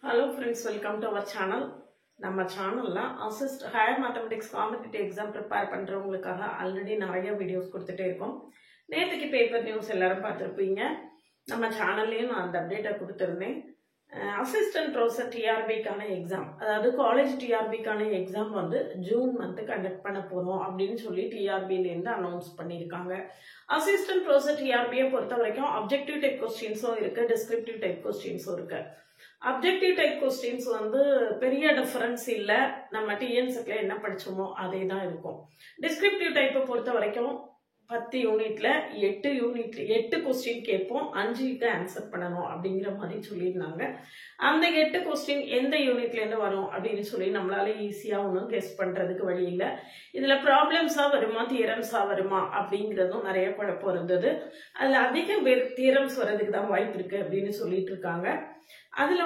Hello friends, welcome to our channel. நம்ம சேனல்ல assist higher mathematics competitive exam prepare பண்றவங்களுக்காக already நிறைய videos கொடுத்துட்டே இருக்கோம். நேத்துக்கு பேப்பர் நியூஸ் எல்லாரும் பார்த்திருப்பீங்க. நம்ம சேனல்லையும் நான் அந்த அப்டேட்டை கொடுத்திருந்தேன். அசிஸ்டன்ட் ப்ரொஃபசர் டிஆர்பிக்கான எக்ஸாம், அதாவது காலேஜ் டிஆர்பிக்கான எக்ஸாம் வந்து ஜூன் மந்த் கண்டக்ட் பண்ண போறோம் அப்படின்னு சொல்லி டிஆர்பிலேருந்து அனௌன்ஸ் பண்ணியிருக்காங்க. அசிஸ்டன்ட் ப்ரொஃபசர் டிஆர்பியை பொறுத்த வரைக்கும் அப்ஜெக்டிவ் டைப் கொஸ்டின்ஸும் இருக்கு, டிஸ்கிரிப்டிவ் டைப் கொஸ்டின்ஸும் இருக்கு. அப்ஜெக்டிவ் டைப் கொஸ்டின்ஸ் வந்து பெரிய டிஃபரன்ஸ் இல்லை, நம்ம டிஎன்செட்ல என்ன படிச்சோமோ அதே தான் இருக்கும். டிஸ்கிரிப்டிவ் டைப்பை பொறுத்த வரைக்கும் 10 யூனிட்ல 8 கொஸ்டின் கேட்போம், 5க்கு ஆன்சர் பண்ணணும் அப்படிங்கிற மாதிரி சொல்லியிருந்தாங்க. அந்த 8 கொஸ்டின் எந்த யூனிட்ல இருந்து வரும் அப்படின்னு சொல்லி நம்மளால ஈஸியா ஒன்றும் கெஸ் பண்றதுக்கு வழி இல்லை. இதுல ப்ராப்ளம்ஸா வருமா தியரம்ஸா வருமா அப்படிங்கிறதும் நிறைய குழப்பம் இருந்தது. அதுல அதிக பேர் தியரம்ஸ் வர்றதுக்கு தான் வாய்ப்பு இருக்கு அப்படின்னு சொல்லிட்டு இருக்காங்க. அதுல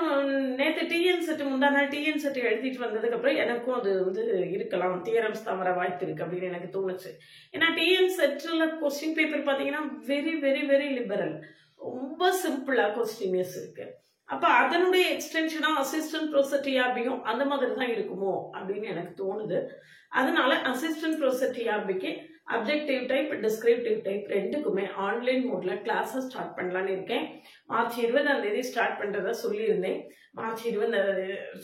நேற்று டிஎன் செட் எழுதிட்டு வந்ததுக்கு அப்புறம் எனக்கும் அது வந்து இருக்கலாம், தியரம்ஸ் தான் வர வாய்ப்பு இருக்கு அப்படின்னு எனக்கு தோணுச்சு. ஏன்னா டிஎன் செட்ல கொஸ்டின் பேப்பர் பாத்தீங்கன்னா வெரி வெரி வெரி லிபரல், ரொம்ப சிம்பிளா கொஸ்டின்ஸ் இருக்கு. அப்ப அதனுடைய எக்ஸ்டென்ஷனா அசிஸ்டன்ட் ப்ரொஃபசர் டிஆர்பியும் அந்த மாதிரி தான் இருக்குமோ அப்படின்னு எனக்கு தோணுது. அதனால அசிஸ்டன்ட் ப்ரொஃபசர் டிஆர்பிக்கு அப்ஜெக்டிவ் டைப் டிஸ்கிரிப்டிவ் டைப் ரெண்டுக்குமே ஆன்லைன் மோட்ல கிளாஸஸ் ஸ்டார்ட் பண்ணலான்னு இருக்கேன். மார்ச் 20ஆம் தேதி ஸ்டார்ட் பண்றதா சொல்லியிருந்தேன். மார்ச் 20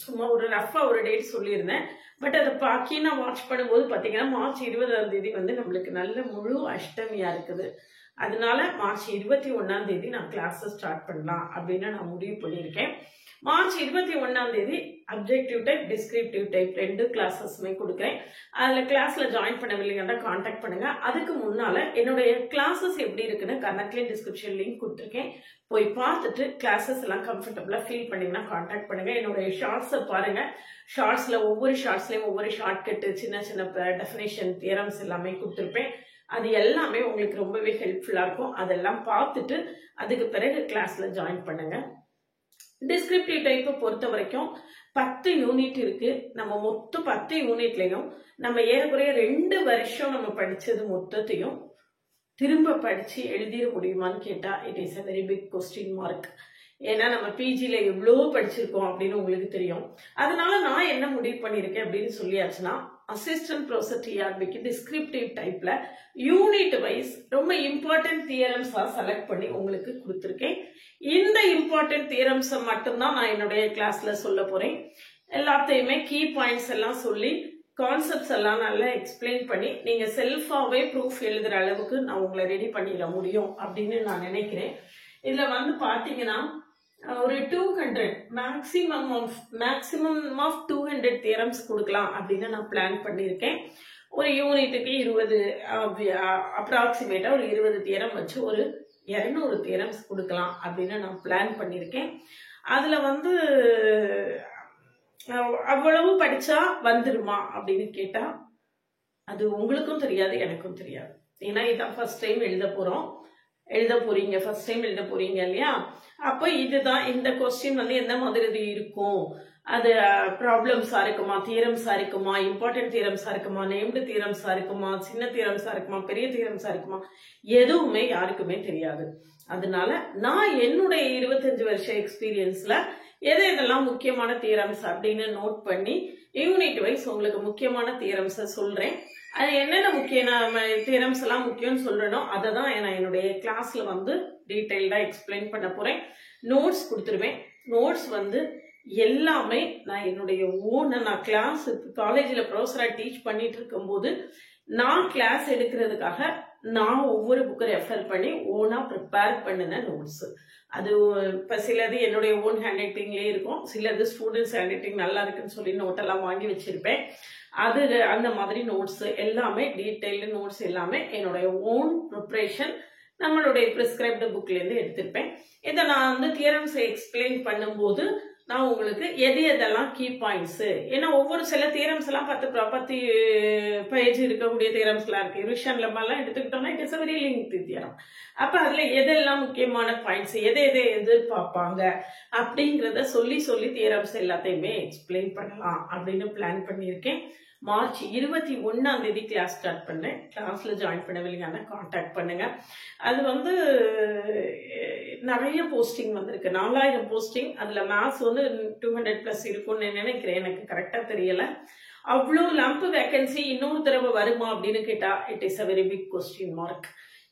சும்மா ஒரு ரஃபா ஒரு டேட் சொல்லியிருந்தேன். பட் அதை பாக்கி நான் வாட்ச் பண்ணும்போது பாத்தீங்கன்னா மார்ச் 20ஆம் தேதி வந்து நம்மளுக்கு நல்ல முழு அஷ்டமியா இருக்குது. அதனால மார்ச் 21ஆம் தேதி நான் கிளாஸஸ் ஸ்டார்ட் பண்ணலாம் அப்படின்னு நான் முடிவு பண்ணியிருக்கேன். மார்ச் 21ஆம் தேதி அப்ஜெக்டிவ் டைப் டிஸ்கிரிப்டிவ் டைப் 2 கிளாஸஸுமே கொடுக்குறேன். அதுல கிளாஸ்ல ஜாயின் பண்ணவில்லைங்கன்னா கான்டாக்ட் பண்ணுங்க. அதுக்கு முன்னால என்னுடைய கிளாஸஸ் எப்படி இருக்குன்னு கனெக்ட்லேயே டிஸ்கிரிப்ஷன் லிங்க் கொடுத்துருக்கேன். போய் பார்த்துட்டு கிளாஸஸ் எல்லாம் கம்ஃபர்டபுளா ஃபீல் பண்ணீங்கன்னா கான்டாக்ட் பண்ணுங்க. என்னுடைய ஷார்ட்ஸை பாருங்க. ஷார்ட்ஸ்ல ஒவ்வொரு ஷார்ட்ஸ்லயும் ஒவ்வொரு ஷார்ட்கட்டு சின்ன சின்ன டெஃபினேஷன் தியரம்ஸ் எல்லாமே கொடுத்துருப்பேன். அது எல்லாமே உங்களுக்கு ரொம்பவே ஹெல்ப்ஃபுல்லா இருக்கும். அதெல்லாம் பார்த்துட்டு அதுக்கு பிறகு கிளாஸ்ல ஜாயின் பண்ணுங்க. டிஸ்கிரிப்டிவ் டைப்பை பொறுத்த வரைக்கும் 10 யூனிட் இருக்கு. நம்ம மொத்தம் 10 யூனிட்லயும் நம்ம ஏறக்குறைய 2 வருஷம் நம்ம படிச்சது மொத்தத்தையும் திரும்ப படிச்சு எழுதிட முடியுமான்னு கேட்டா it is a very big question mark. ஏன்னா நம்ம பிஜில எவ்வளவு படிச்சிருக்கோம் அப்படின்னு உங்களுக்கு தெரியும். அதனால நான் என்ன முடிவு பண்ணிருக்கேன் அப்படின்னு சொல்லியாச்சுன்னா, அசிஸ்டன்ட் ப்ரொஃபசர் டிஆர்பிக்கு டிஸ்கிரிப்டிவ் டைப்ல யூனிட் வைஸ் ரொம்ப இம்பார்ட்டன்ட் தியரம்ஸா செலக்ட் பண்ணி உங்களுக்கு கொடுத்துருக்கேன். இந்த இம்பார்ட்டன்ட் தியரம்ஸை மட்டும்தான் நான் என்னுடைய கிளாஸ்ல சொல்ல போறேன். எல்லாத்தையுமே கீ பாயிண்ட்ஸ் எல்லாம் சொல்லி கான்செப்ட்ஸ் எல்லாம் நல்லா எக்ஸ்பிளைன் பண்ணி நீங்க செல்ஃபாவே ப்ரூஃப் எழுதுற அளவுக்கு நான் உங்களை ரெடி பண்ணிட முடியும் அப்படின்னு நான் நினைக்கிறேன். இதுல வந்து பாத்தீங்கன்னா ஒரு 200 மேக்சிமம் ஆஃப் 200 தியரம்ஸ் கொடுக்கலாம் அப்படின்னு நான் பிளான் பண்ணியிருக்கேன். ஒரு யூனிட்டுக்கு 20 அப்ராக்சிமேட்டா ஒரு 20 தியரம் வச்சு ஒரு 200 தியரம்ஸ் கொடுக்கலாம் அப்படின்னு நான் பிளான் பண்ணியிருக்கேன். அதுல வந்து அவ்வளவு படிச்சா வந்துருமா அப்படின்னு கேட்டா அது உங்களுக்கும் தெரியாது எனக்கும் தெரியாது. ஏன்னா இதான் ஃபர்ஸ்ட் டைம் எழுத போறீங்க ஃபர்ஸ்ட் டைம் எழுத போறீங்க இல்லையா? அப்ப இதுதான் இந்த கொஸ்டின் வந்து எந்த மாதிரி இருக்கும், அது ப்ராப்ளம்ஸா இருக்குமா, தியரம்ஸா இருக்குமா, இம்பார்ட்டன்ட் தியரம்ஸா இருக்குமா, நேம்டு தியரம்ஸா இருக்குமா, சின்ன தியரம்ஸா இருக்குமா, பெரிய தியரம்ஸா இருக்குமா, எதுவுமே யாருக்குமே தெரியாது. அதனால நான் என்னுடைய 25 வருஷ எக்ஸ்பீரியன்ஸ்ல எதெல்லாம் முக்கியமான தியரம்ஸ் அப்படின்னு நோட் பண்ணி யூனிட் வைஸ் உங்களுக்கு முக்கியமான தியரம்ஸை சொல்றேன். அது என்னென்ன முக்கிய தியரம்ஸ் எல்லாம் முக்கியம்னு சொல்றேனோ அதை தான் நான் என்னுடைய கிளாஸ்ல வந்து டீடைல்டா எக்ஸ்பிளைன் பண்ண போறேன். நோட்ஸ் கொடுத்துருவேன். நோட்ஸ் வந்து எல்லாமே நான் என்னுடைய நான் கிளாஸ் காலேஜ்ல ப்ரொஃபஸரா டீச் பண்ணிட்டு இருக்கும் போது நான் கிளாஸ் எடுக்கிறதுக்காக நான் ஒவ்வொரு புக்கை ரெஃபர் பண்ணி ஓனா ப்ரிப்பேர் பண்ணின நோட்ஸ். அது இப்ப சிலது என்னுடைய ஓன் ஹேண்ட் ரைட்டிங்லேயே இருக்கும், சிலது ஸ்டூடெண்ட்ஸ் ஹேண்ட் ரைட்டிங் நல்லா இருக்குன்னு சொல்லி நோட்டெல்லாம் வாங்கி வச்சிருப்பேன். அது அந்த மாதிரி நோட்ஸ் எல்லாமே டீடைல்டு நோட்ஸ் எல்லாமே என்னுடைய ஓன் ப்ரிப்பரேஷன் நம்மளுடைய பிரிஸ்கிரைப்டு புக்ல இருந்து எடுத்திருப்பேன். இதை நான் வந்து தியரம்ஸை எக்ஸ்பிளைன் பண்ணும்போது நான் உங்களுக்கு எதெல்லாம் கீ பாயிண்ட்ஸ், ஏன்னா ஒவ்வொரு சில தியரம்ஸ் எல்லாம் 10 பேஜ் இருக்கக்கூடிய தியரம்ஸ் எல்லாம் இருக்கு. ரிவிஷன்ல எல்லாம் எடுத்துக்கிட்டோம்னா it is a very lengthy theorem. அப்ப அதுல எதெல்லாம் முக்கியமான பாயிண்ட்ஸ், எதை எதிர்பார்ப்பாங்க அப்படிங்கறத சொல்லி தியரம்ஸ் எல்லாத்தையுமே எக்ஸ்பிளைன் பண்ணலாம் அப்படின்னு பிளான் பண்ணியிருக்கேன். மார்ச் 21ஆம் தேதி கிளாஸ் ஸ்டார்ட் பண்ணேன். கிளாஸ்ல ஜாயின் பண்ணவில்லைங்கன்னா காண்டாக்ட் பண்ணுங்க. அது வந்து நிறைய போஸ்டிங் வந்திருக்கு, 4000 போஸ்டிங். அதுல மேத்ஸ் வந்து 200+ இருக்கும்னு நினைக்கிறேன், எனக்கு கரெக்டா தெரியல. அவ்வளோ லம்ப் வேகன்சி இன்னொரு தடவை வருமா அப்படின்னு கேட்டா it is a very big question mark.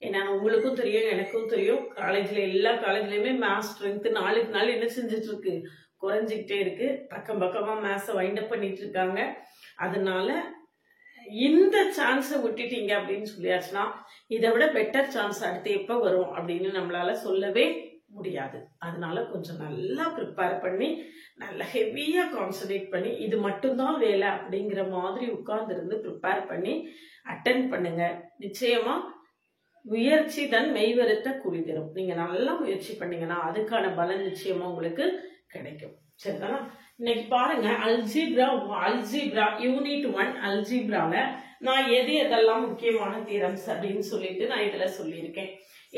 ஏன்னா உங்களுக்கும் தெரியும், எனக்கும் தெரியும், காலேஜ்ல எல்லா காலேஜ்லயுமே மேத்ஸ் ஸ்ட்ரென்த் நாளுக்கு நாள் என்ன செஞ்சுட்டு இருக்கு, குறைஞ்சிக்கிட்டே இருக்கு. பக்கம் பக்கமா மேத்ஸை வைண்ட் அப் பண்ணிட்டு இருக்காங்க. அதனால இந்த சான்ஸை விட்டுட்டீங்க அப்படின்னு சொல்லியாச்சுன்னா இதை விட பெட்டர் சான்ஸ் அடுத்து எப்போ வரும் அப்படின்னு நம்மளால சொல்லவே முடியாது. அதனால கொஞ்சம் நல்லா ப்ரிப்பேர் பண்ணி நல்லா ஹெவியாக கான்சன்ட்ரேட் பண்ணி இது மட்டும்தான் வேலை அப்படிங்கிற மாதிரி உட்கார்ந்துருந்து ப்ரிப்பேர் பண்ணி அட்டென்ட் பண்ணுங்க. நிச்சயமா முயற்சி தன் மெய்வருத்த கூலி தரும். நீங்க நல்லா முயற்சி பண்ணீங்கன்னா அதுக்கான பலன் நிச்சயமா உங்களுக்கு கிடைக்கும். சரிதானா? இன்னைக்கு பாருங்க, அல்ஜிப்ரா யூனிட் 1 அல்ஜிப்ரால நான் எதெல்லாம் முக்கியமான தியரம்ஸ் அப்படின்னு சொல்லிட்டு நான் இதுல சொல்லியிருக்கேன்.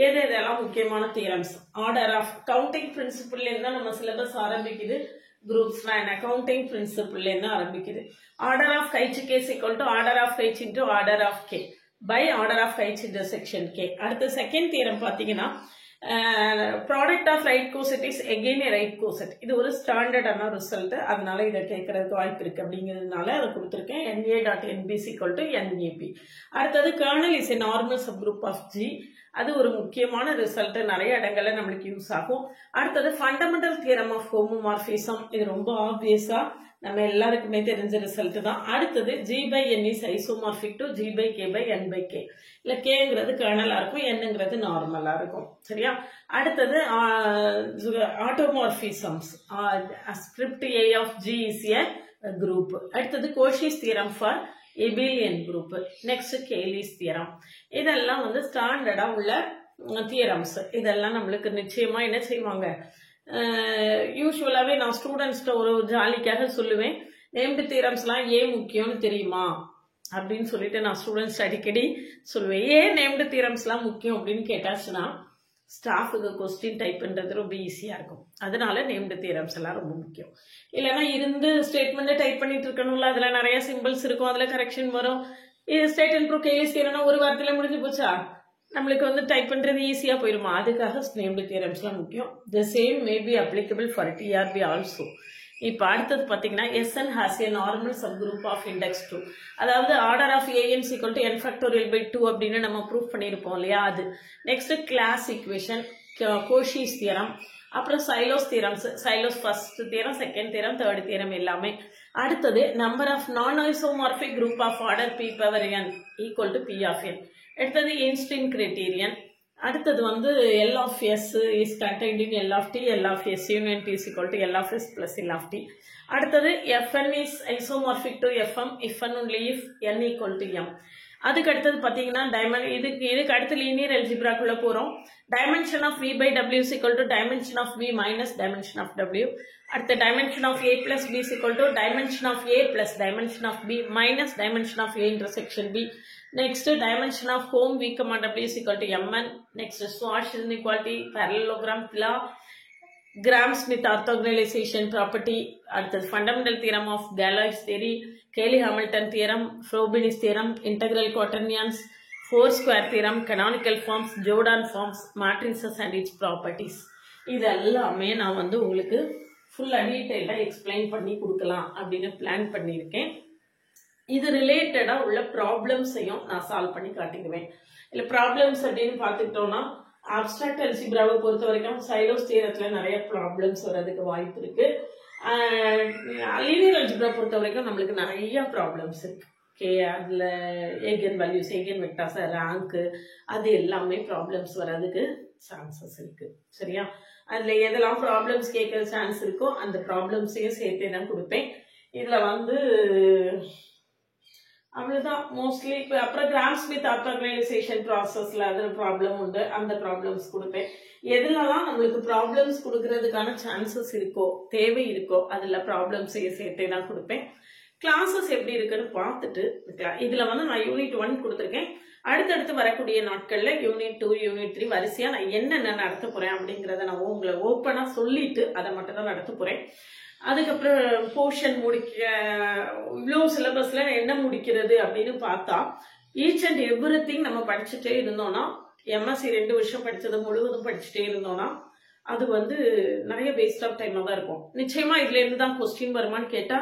எதெல்லாம் முக்கியமான தியரம்ஸ், ஆர்டர் ஆஃப் கவுண்டிங் பிரின்சிபிள்ல இருந்தா நம்ம சிலபஸ் ஆரம்பிக்குது. குரூப்ஸ்னா என்ன, கவுண்டிங் பிரின்சிபிள்ல இருந்து ஆரம்பிக்குது. Order of H is equal to order of H into order of K by order of H intersection K. அடுத்த செகண்ட் தியரம் பாத்தீங்கன்னா product of right coset is again a right coset. இது ஒரு ஸ்டாண்டர்டான result, அதனால இதை கேட்கறதுக்கு வாய்ப்பு இருக்கு அப்படிங்கிறதுனால அதை கொடுத்துருக்கேன். NA.NB is equal to NAP. அடுத்தது kernel is a normal sub group of G. அது ஒரு முக்கியமான ரிசல்ட், நிறைய இடங்கள்ல நம்மளுக்கு யூஸ் ஆகும். அடுத்தது ஃபண்டமெண்டல் தியரம் ஆஃப் ஹோமோமார்பிசம். இது ரொம்ப ஆப்வியஸா நம்ம எல்லாருக்குமே தெரிஞ்ச ரிசல்ட் தான். அடுத்தது G/N is isomorphic to G/K/N/K. இல்ல Kங்கிறது கர்னலா இருக்கும், Nங்கிறது நார்மலா இருக்கும். சரியா? அடுத்தது automorphisms. Script A of G is a group. அடுத்தது Cauchy's theorem for abelian group. Next Cayley's theorem. இதெல்லாம் வந்து ஸ்டாண்டர்டா உள்ள தியரம்ஸ். இதெல்லாம் நம்மளுக்கு நிச்சயமா என்ன செய்வாங்க, யூஸ்வலாவே நான் ஸ்டூடெண்ட்ஸ்ட ஒரு ஜாலிக்காக சொல்லுவேன், நேம்டு தியரம்ஸ்லாம் ஏன் முக்கியம்னு தெரியுமா அப்படின்னு சொல்லிட்டு நான் ஸ்டூடெண்ட்ஸ் அடிக்கடி சொல்லுவேன். ஏன் நேம்டு தியரம்ஸ்லாம் முக்கியம் அப்படின்னு கேட்டாச்சுன்னா ஸ்டாஃபுக்கு கொஸ்டின் டைப் பண்றது ரொம்ப ஈஸியா இருக்கும். அதனால நேம்டு தியரம்ஸ் எல்லாம் ரொம்ப முக்கியம். இல்லைன்னா இருந்து ஸ்டேட்மெண்ட் டைப் பண்ணிட்டு இருக்கணும்ல, அதுல நிறைய சிம்பிள்ஸ் இருக்கும், அதுல கரெக்ஷன் வரும். இது ஸ்டேட் அண்ட் ப்ரூவ் கேலிஸ் தியரம்னா ஒரு வாரத்துல முடிஞ்சு போச்சா, நம்மளுக்கு வந்து டைப் பண்றது ஈஸியா போயிருமா, அதுக்காக நேம்டு தியரம்ஸ்லாம் முக்கியம். The same may be applicable for TRB also. இப்ப அடுத்தது பாத்தீங்கன்னா SN has a normal subgroup of index 2. அதாவது order of AN is equal to n factorial by 2 அப்படின்னு நம்ம ப்ரூவ் பண்ணிருப்போம் இல்லையா, அது. Next class equation, Cauchy's theorem, அப்புறம் Sylow's theorems. Sylow's first theorem, second theorem, third theorem எல்லாமே. அடுத்தது number of non isomorphic group of order P/n equal to P of n. அடுத்தது Einstein criterion. அடுத்தது வந்து L of S is contained in L of T, L of S union T is equal to L of S plus L of T. அடுத்தது Fn is isomorphic to Fm if and only if n equal to m. அதுக்கு அடுத்தது பாத்தீங்கன்னா இதுக்கு அடுத்து linear அல்ஜிப்ராக்குள்ள போறோம். Dimension of V/W is equal to dimension of V minus dimension of W. அடுத்த dimension of A plus B is equal to dimension of A plus dimension of B minus dimension of A intersection B. Next, dimension of home V, W is equal to Mn. Next, Schwarz inequality, parallelogram law, Gram-Smith orthogonalization property. அடுத்தது fundamental theorem of Galois theory, Cayley-Hamilton theorem, Frobenis theorem, integral quaternions, four-square theorem, canonical forms, Jordan forms, matrices and its properties. இது எல்லாமே நான் வந்து உங்களுக்கு ஃபுல்லா டீடைலா explain பண்ணி கொடுக்கலாம் அப்படின்னு பிளான் பண்ணியிருக்கேன். இது ரிலேட்டடா உள்ள ப்ராப்ளம்ஸையும் நான் சால்வ் பண்ணி காட்டிக்குவேன். இல்ல ப்ராப்ளம்ஸ் அப்படின்னு பார்த்துக்கிட்டோம்னா அப்ஸ்ட்ராக்ட் அல்ஜிப்ராவை பொறுத்த வரைக்கும் சைலோஸ் தியரத்துல நிறைய ப்ராப்ளம்ஸ் வர்றதுக்கு வாய்ப்பு இருக்கு. லீனியர் அல்ஜிப்ரா பொறுத்த வரைக்கும் நம்மளுக்கு நிறைய ப்ராப்ளம்ஸ் இருக்கு. அதுல ஏகன் வேல்யூஸ், ஏகன் வெக்டார்ஸ், ரேங்க், அது எல்லாமே ப்ராப்ளம்ஸ் வர்றதுக்கு சான்சஸ் இருக்கு. சரியா? அதுல எதெல்லாம் ப்ராப்ளம்ஸ் கேட்கற சான்ஸ் இருக்கோ அந்த ப்ராப்ளம்ஸையும் சேர்த்தே தான் கொடுப்பேன். இதுல வந்து அவ்வளவுதான் மோஸ்ட்லி. அப்புறம் கிராம்-ஸ்மித் ஆர்த்தோகனலைசேஷன் ப்ராசஸ்ல அது ப்ராப்ளம் உண்டு, அந்த ப்ராப்ளம்ஸ் கொடுப்பேன். எதுலலாம் நம்மளுக்கு ப்ராப்ளம்ஸ் கொடுக்கறதுக்கான சான்சஸ் இருக்கோ, தேவை இருக்கோ, அதுல ப்ராப்ளம்ஸையும் சேர்த்தே தான் கொடுப்பேன். கிளாஸஸ் எப்படி இருக்குன்னு பார்த்துட்டு இதுல வந்து நான் யூனிட் 1 கொடுத்துருக்கேன். அடுத்தடுத்து வரக்கூடிய நாட்கள்ல யூனிட் 2, யூனிட் 3 வரிசையா நான் என்னென்ன நடத்த போறேன் அப்படிங்கறத நான் உங்களை ஓப்பனா சொல்லிட்டு அதை மட்டும் தான் நடத்த போறேன். அதுக்கப்புறம் போர்ஷன் இவ்வளோ சிலபஸ்ல என்ன முடிக்கிறது அப்படின்னு பார்த்தா ஈச் அண்ட் எவ்ரி திங் நம்ம படிச்சுட்டே இருந்தோம்னா, எம்எஸ்சி 2 வருஷம் படிச்சது முழுவதும் படிச்சுட்டே இருந்தோம்னா அது வந்து நிறைய வேஸ்ட் ஆஃப் டைமா தான் இருக்கும். நிச்சயமா இதுல இருந்து தான் கொஸ்டின் வருமானு கேட்டா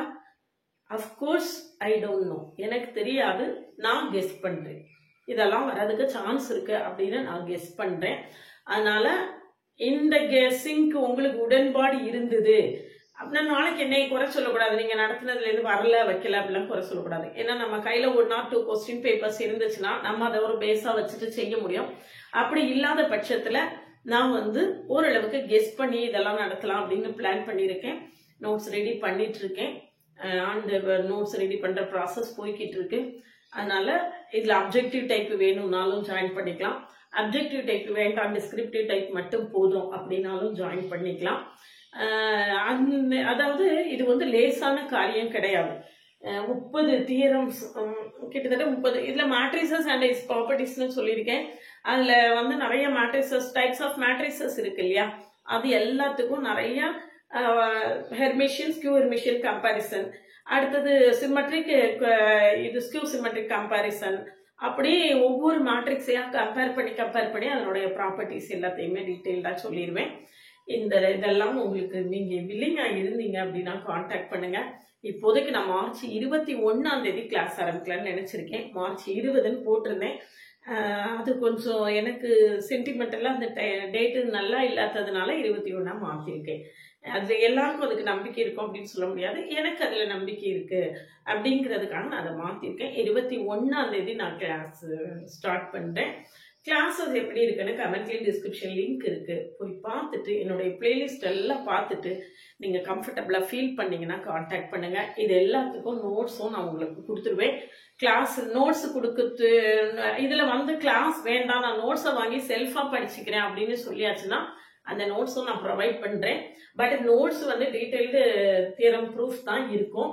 அஃப்கோர்ஸ் ஐ டோன்ட் நோ, எனக்கு தெரியாது, நான் கெஸ் பண்றேன். இதெல்லாம் வரதுக்கு சான்ஸ் இருக்கு அப்படின்னு நான் கெஸ் பண்றேன். அதனால இந்த கெஸ்ஸிங்க்கு உங்களுக்கு உடன்பாடு இருந்தது அப்படின்னா நாளைக்கு என்னைய குறை சொல்லக்கூடாது. நீங்க நடத்தினதுல இருந்து வரல வைக்கல அப்படிலாம் குறை சொல்லக்கூடாது. ஏன்னா நம்ம கையில 1 or 2 கொஸ்டின் பேப்பர்ஸ் இருந்துச்சுன்னா நம்ம அதை ஒரு பேஸா வச்சுட்டு செய்ய முடியும். அப்படி இல்லாத பட்சத்துல நான் வந்து ஓரளவுக்கு கெஸ் பண்ணி இதெல்லாம் நடத்தலாம் அப்படின்னு பிளான் பண்ணியிருக்கேன். நோட்ஸ் ரெடி பண்ணிட்டு இருக்கேன். அந்த நோட்ஸ் ரெடி பண்ற ப்ராசஸ் போய்கிட்டு இருக்கு. அதனால இதுல அப்ஜெக்டிவ் டைப் வேணும்னாலும் ஜாயின் பண்ணிக்கலாம், அப்ஜெக்டிவ் டைப் வேண்டாம் டிஸ்கிரிப்டிவ் டைப் மட்டும் போதும் அப்படின்னாலும் ஜாயின் பண்ணிக்கலாம். அதாவது இது வந்து லேசான காரியம் கிடையாது. 30 தியரம்ஸ் கிட்டத்தட்ட 30. இதுல மேட்ரிசஸ் அண்ட் இட்ஸ் ப்ராப்பர்ட்டிஸ்னு சொல்லியிருக்கேன். அதுல வந்து நிறைய மேட்ரிசஸ் டைப்ஸ் ஆஃப் மேட்ரிசஸ் இருக்கு இல்லையா, அது எல்லாத்துக்கும் நிறைய ஹெர்மிஷியன் ஸ்கியூ ஹெர்மிஷியன் கம்பாரிசன், அடுத்தது சிமெட்ரிக் இது ஸ்கியூ சிமெட்ரிக் கம்பாரிசன், அப்படி ஒவ்வொரு மேட்ரிக்ஸையா கம்பேர் பண்ணி அதனுடைய ப்ராப்பர்ட்டிஸ் எல்லாத்தையுமே டீட்டெயில்டா சொல்லிடுவேன். இதெல்லாம் உங்களுக்கு நீங்க வில்லிங்கா இருந்தீங்க அப்படின்னா கான்டாக்ட் பண்ணுங்க. இப்போதைக்கு நான் மார்ச் 21 கிளாஸ் ஆரம்பிக்கலாம்னு நினைச்சிருக்கேன். மார்ச் 20 போட்டிருந்தேன். அது கொஞ்சம் எனக்கு சென்டிமெண்டெல்லாம் அந்த டேட்டு நல்லா இல்லாததுனால 21 மாற்றிருக்கேன். அது எல்லாருக்கும் அதுக்கு நம்பிக்கை இருக்கும் அப்படின்னு சொல்ல முடியாது. எனக்கு அதுல நம்பிக்கை இருக்கு அப்படிங்கிறதுக்காக நான் அதை மாத்திருக்கேன். 21 நான் கிளாஸ் ஸ்டார்ட் பண்றேன். கிளாஸஸ் எப்படி இருக்குன்னு கமெண்ட்லயும் டிஸ்கிரிப்ஷன் லிங்க் இருக்கு, போய் பார்த்துட்டு என்னுடைய பிளேலிஸ்ட் எல்லாம் பார்த்துட்டு நீங்க கம்ஃபர்டபுளா ஃபீல் பண்ணீங்கன்னா கான்டாக்ட் பண்ணுங்க. இது எல்லாத்துக்கும் நோட்ஸும் நான் உங்களுக்கு கொடுத்துருவேன். கிளாஸ் நோட்ஸ் கொடுக்குறது இதுல வந்து கிளாஸ் வேண்டாம், நான் நோட்ஸை வாங்கி செல்ஃபா படிச்சுக்கிறேன் அப்படின்னு சொல்லியாச்சுன்னா அந்த நோட்ஸும் நான் ப்ரொவைட் பண்றேன். பட் நோட்ஸ் வந்து டீடைல்டு தியரம் ப்ரூஃப் தான் இருக்கும்.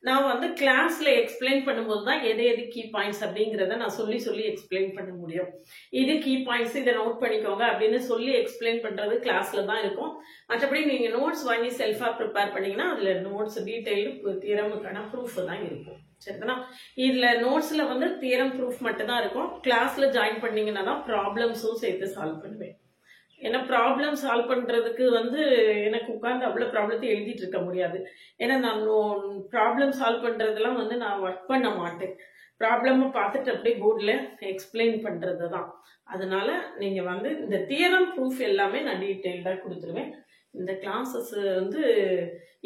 நான் வந்து கிளாஸ்ல எக்ஸ்பிளைன் பண்ணும்போது தான் எது கீ பாயிண்ட்ஸ் அப்படிங்கிறத நான் சொல்லி எக்ஸ்பிளைன் பண்ண முடியும். இது கீ பாயிண்ட்ஸ், இதை நோட் பண்ணிக்கோங்க அப்படின்னு சொல்லி எக்ஸ்பிளைன் பண்றது கிளாஸ்ல தான் இருக்கும். மற்றபடி நீங்க நோட்ஸ் வாங்கி செல்ஃபா ப்ரிப்பேர் பண்ணீங்கன்னா அதுல நோட்ஸ் டீடைல்டு தியரமுக்கான ப்ரூஃப் தான் இருக்கும். சரிங்களா? இதுல நோட்ஸ்ல வந்து தியரம் ப்ரூஃப் மட்டும் தான் இருக்கும். கிளாஸ்ல ஜாயின் பண்ணீங்கன்னா தான் ப்ராப்ளம்ஸும் சேர்த்து சால்வ் பண்ணுவேன். ஏன்னா ப்ராப்ளம் சால்வ் பண்றதுக்கு வந்து எனக்கு உட்கார்ந்து அவ்வளவு ப்ராப்ளத்தை எழுதிட்டு இருக்க முடியாது. ஏன்னா நான் ப்ராப்ளம் சால்வ் பண்றதெல்லாம் வந்து நான் ஒர்க் பண்ண மாட்டேன். ப்ராப்ளம் பார்த்துட்டு அப்படியே போர்டில் எக்ஸ்பிளைன் பண்றது தான். அதனால நீங்க வந்து இந்த தியரம் ப்ரூஃப் எல்லாமே நான் டீட்டெயில்டாக கொடுத்துருவேன். இந்த கிளாஸஸ் வந்து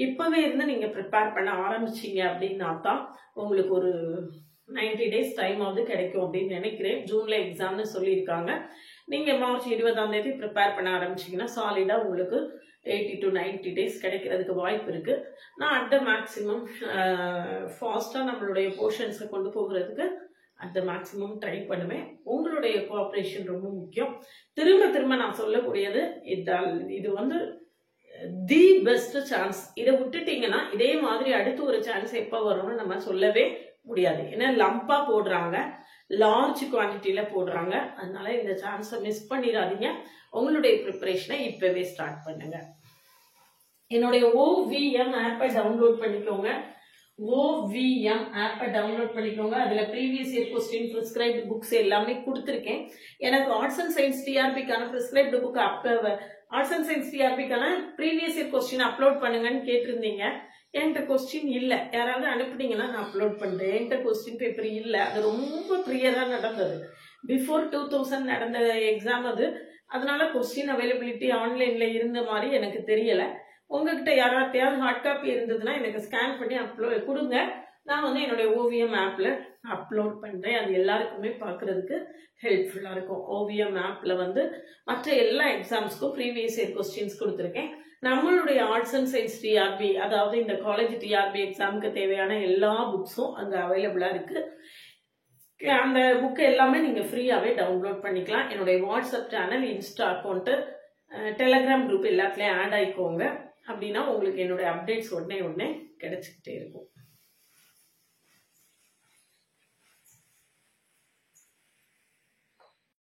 இப்பவே இருந்து நீங்க ப்ரிப்பேர் பண்ண ஆரம்பிச்சீங்க அப்படின்னா தான் உங்களுக்கு ஒரு 90 days டைம் ஆகுது கிடைக்கும் அப்படின்னு நினைக்கிறேன். ஜூன்ல எக்ஸாம்னு சொல்லியிருக்காங்க. நீங்க மார்ச் 20 ப்ரிப்பேர் பண்ண ஆரம்பிச்சீங்கன்னா சாலிடா உங்களுக்கு 80 to 90 days கிடைக்கிறதுக்கு வாய்ப்பு இருக்கு. நான் அட் த மேக்சிமம் ஃபாஸ்டா நம்மளுடைய போர்ஷன்ஸை கொண்டு போகிறதுக்கு அட் த மேக்சிமம் ட்ரை பண்ணுவேன். உங்களுடைய கோஆப்ரேஷன் ரொம்ப முக்கியம். திரும்ப நான் சொல்லக்கூடியது இது வந்து தி பெஸ்ட் சான்ஸ். இதை விட்டுட்டீங்கன்னா இதே மாதிரி அடுத்து ஒரு சான்ஸ் எப்போ வரும்னு நம்ம சொல்லவே முடியாது. ஏன்னா லம்பா போடுறாங்க, லார்ஜ் குவான்டிட்டியில போடுறாங்க. அதனால இந்த சான்ஸை மிஸ் பண்ணிடாதீங்க. உங்களுடைய ப்ரிப்பரேஷனை இப்பவே ஸ்டார்ட் பண்ணுங்க. என்னுடைய OVM ஆப்பை டவுன்லோட் பண்ணிக்கோங்க. OVM ஆப்பை டவுன்லோட் பண்ணிக்கோங்க. அதுல previous year question prescribed books எல்லாமே கொடுத்துருக்கேன். எனக்கு ஆர்ட்ஸ் அண்ட் சயின்ஸ் டிஆர்பிக்கான prescribed book arts and science டிஆர்பிக்கான ப்ரீவியஸ் இயர் கொஸ்டின் அப்லோட் பண்ணுங்கன்னு கேட்டிருந்தீங்க. என்கிட்ட கொஸ்டின் இல்லை. யாராவது அனுப்புனீங்கன்னா நான் அப்லோட் பண்றேன். என்கிட்ட கொஸ்டின் பேப்பர் இல்லை. அது ரொம்ப கிளியரா நடந்தது. பிஃபோர் 2000 நடந்த எக்ஸாம் அது. அதனால கொஸ்டின் அவைலபிலிட்டி ஆன்லைன்ல இருந்த மாதிரி எனக்கு தெரியல. உங்ககிட்ட யாராவது ஹார்ட் காப்பி இருந்ததுன்னா எனக்கு ஸ்கேன் பண்ணி அப்லோட் கொடுங்க. நான் வந்து என்னுடைய OVM ஆப்ல அப்லோட் பண்றேன். அது எல்லாருக்குமே பார்க்கறதுக்கு ஹெல்ப்ஃபுல்லா இருக்கும். OVM ஆப்ல வந்து மற்ற எல்லா எக்ஸாம்ஸ்க்கும் ப்ரீவியஸ் இயர் கொஸ்டின்ஸ் கொடுத்துருக்கேன். நம்மளுடைய ஆர்ட்ஸ் அண்ட் சயின்ஸ் டிஆர்பி, அதாவது இந்த காலேஜ் டிஆர்பி எக்ஸாமுக்கு தேவையான எல்லா புக்ஸும் அங்க அவைலபிளா இருக்கு. அந்த புக் எல்லாமே நீங்க ஃப்ரீயாவே டவுன்லோட் பண்ணிக்கலாம். என்னுடைய WhatsApp channel, Insta account, Telegram group எல்லாத்துலயும் ஆட் ஆயிக்கோங்க. அப்படின்னா உங்களுக்கு என்னுடைய அப்டேட்ஸ் உடனே கிடைச்சிக்கிட்டே இருக்கும்.